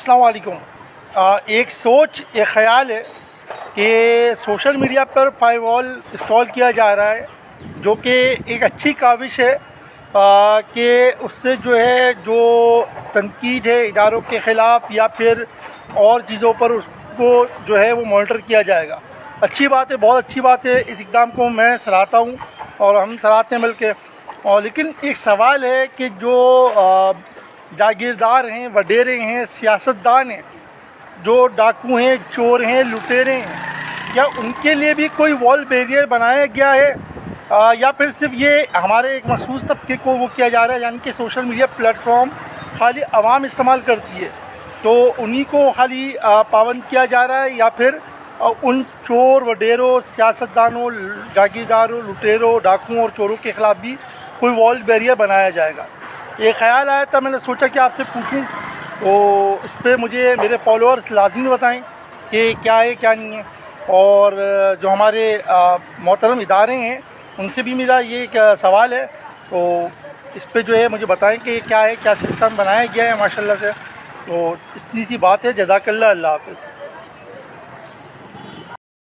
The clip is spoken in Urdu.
السلام علیکم۔ ایک سوچ، ایک خیال ہے کہ سوشل میڈیا پر فائر وال انسٹال کیا جا رہا ہے، جو کہ ایک اچھی کاوش ہے کہ اس سے جو تنقید ہے اداروں کے خلاف یا پھر اور چیزوں پر اس کو وہ مانیٹر کیا جائے گا۔ اچھی بات ہے، بہت اچھی بات ہے، اس اقدام کو میں سراہتا ہوں اور ہم سراہتے ہیں مل کے۔ لیکن ایک سوال ہے کہ جو جاگیردار ہیں، وڈیرے ہیں، سیاستدان ہیں، جو ڈاکو ہیں، چور ہیں، لٹیرے ہیں، کیا ان کے لیے بھی کوئی وال بیریئر بنایا گیا ہے یا پھر صرف یہ ہمارے ایک مخصوص طبقے کو وہ کیا جا رہا ہے؟ یعنی کہ سوشل میڈیا پلیٹ فارم خالی عوام استعمال کرتی ہے تو انہی کو خالی پابند کیا جا رہا ہے، یا پھر ان چور وڈیروں، سیاستدانوں، جاگیرداروں، لٹیروں، ڈاکوؤں اور چوروں کے خلاف بھی کوئی وال بیریئر بنایا جائے گا؟ یہ خیال آیا تھا، میں نے سوچا کہ آپ سے پوچھوں، تو اس پہ مجھے میرے فالوورز لازمی بتائیں کہ کیا ہے کیا نہیں ہے، اور جو ہمارے محترم ادارے ہیں ان سے بھی میرا یہ ایک سوال ہے، تو اس پہ مجھے بتائیں کہ کیا ہے، کیا سسٹم بنایا گیا ہے ماشاءاللہ سے۔ تو اتنی سی بات ہے، جزاک اللہ، اللہ حافظ۔